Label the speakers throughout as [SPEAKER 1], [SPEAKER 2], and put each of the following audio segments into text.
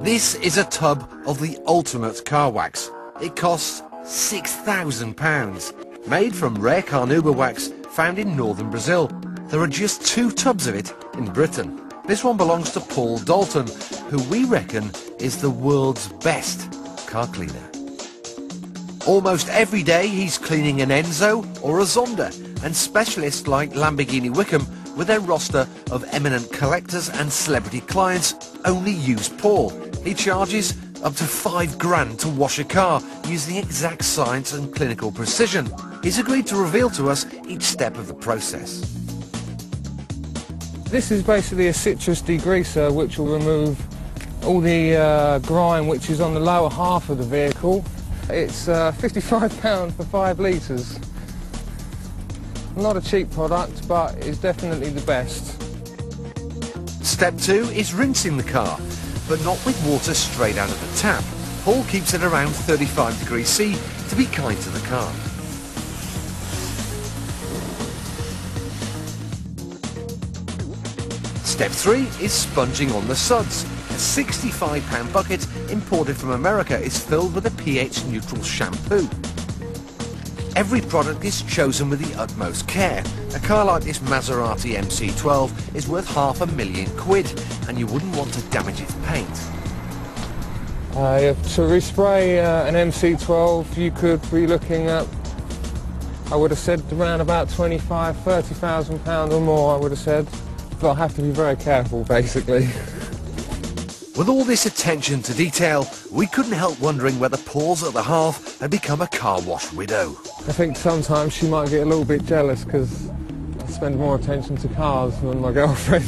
[SPEAKER 1] This is a tub of the ultimate car wax. It costs £6,000. Made from rare carnauba wax found in northern Brazil. There are just 2 tubs of it in Britain. This one belongs to Paul Dalton, who we reckon is the world's best car cleaner. Almost every day he's cleaning an Enzo or a Zonda, and specialists like Lamborghini Wickham, with their roster of eminent collectors and celebrity clients, only use Paul. He charges up to £5 to wash a car using exact science and clinical precision. He's agreed to reveal to us each step of the process.
[SPEAKER 2] This is basically a citrus degreaser which will remove all the grime which is on the lower half of the vehicle. It's £55 for 5 litres. Not a cheap product, but it's definitely the best.
[SPEAKER 1] Step 2 is rinsing the car, but not with water straight out of the tap. Paul keeps it around 35 degrees C to be kind to the car. Step 3 is sponging on the suds. A £65 bucket imported from America is filled with a pH-neutral shampoo. Every product is chosen with the utmost care. A car like this Maserati MC12 is worth £500,000, and you wouldn't want to damage its paint.
[SPEAKER 2] To respray an MC12 you could be looking at, I would have said, around about £25,000–30,000 or more, I would have said. But I have to be very careful, basically.
[SPEAKER 1] With all this attention to detail, we couldn't help wondering whether Paul's other half had become a car wash widow.
[SPEAKER 2] I think sometimes she might get a little bit jealous because I spend more attention to cars than my girlfriend.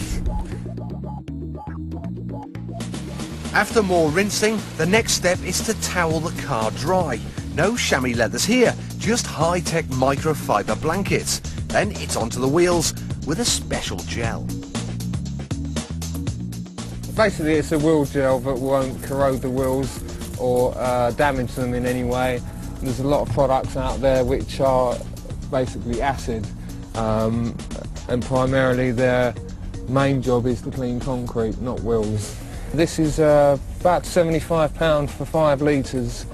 [SPEAKER 1] After more rinsing, the next step is to towel the car dry. No chamois leathers here, just high-tech microfiber blankets. Then it's onto the wheels with a special gel.
[SPEAKER 2] Basically it's a wheel gel that won't corrode the wheels or damage them in any way. There's a lot of products out there which are basically acid, and primarily their main job is to clean concrete, not wheels. This is about £75 for 5 litres.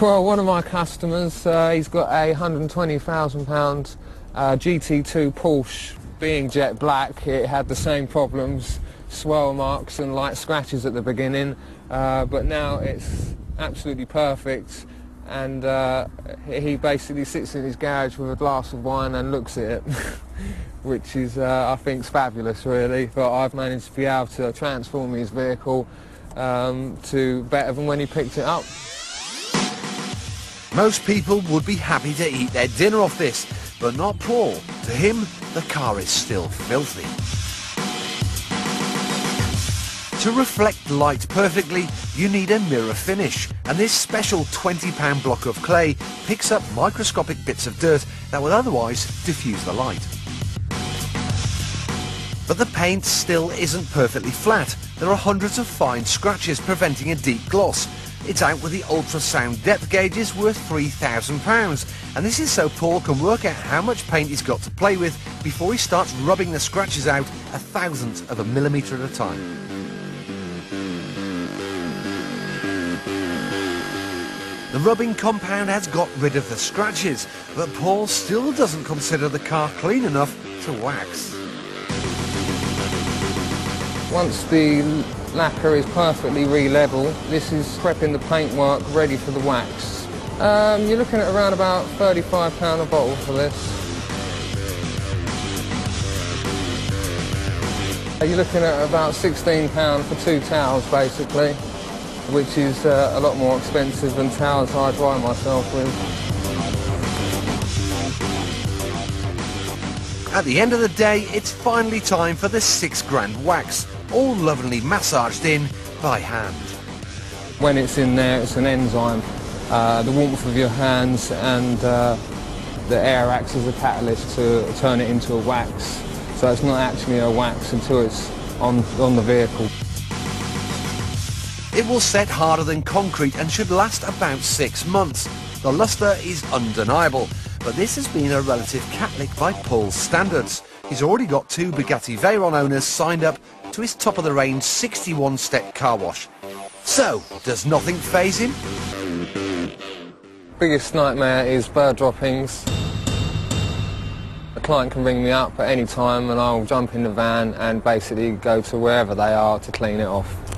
[SPEAKER 2] Well, one of my customers, he's got a £120,000 GT2 Porsche. Being jet black, it had the same problems, swirl marks and light scratches at the beginning, but now it's absolutely perfect, and he basically sits in his garage with a glass of wine and looks at it, which is, I think, fabulous really. But I've managed to be able to transform his vehicle to better than when he picked it up.
[SPEAKER 1] Most people would be happy to eat their dinner off this, but not Paul. To him, the car is still filthy. To reflect light perfectly, you need a mirror finish, and this special £20 block of clay picks up microscopic bits of dirt that would otherwise diffuse the light. But the paint still isn't perfectly flat. There are hundreds of fine scratches preventing a deep gloss. It's out with the ultrasound depth gauges worth £3,000, and this is so Paul can work out how much paint he's got to play with before he starts rubbing the scratches out 1/1000th of a millimetre at a time. The rubbing compound has got rid of the scratches, but Paul still doesn't consider the car clean enough to wax.
[SPEAKER 2] Once the lacquer is perfectly re-level, this is prepping the paintwork ready for the wax. You're looking at around about £35 a bottle for this. You're looking at about £16 for 2 towels basically, which is a lot more expensive than towels I dry myself with.
[SPEAKER 1] At the end of the day, it's finally time for the £6,000 wax, all lovingly massaged in by hand.
[SPEAKER 2] When it's in there, it's an enzyme. The warmth of your hands and the air acts as a catalyst to turn it into a wax. So it's not actually a wax until it's on the vehicle.
[SPEAKER 1] It will set harder than concrete and should last about 6 months. The lustre is undeniable, but this has been a relative cat lick by Paul's standards. He's already got 2 Bugatti Veyron owners signed up to his top-of-the-range 61-step car wash. So, does nothing faze him?
[SPEAKER 2] Biggest nightmare is bird droppings. The client can ring me up at any time and I'll jump in the van and basically go to wherever they are to clean it off.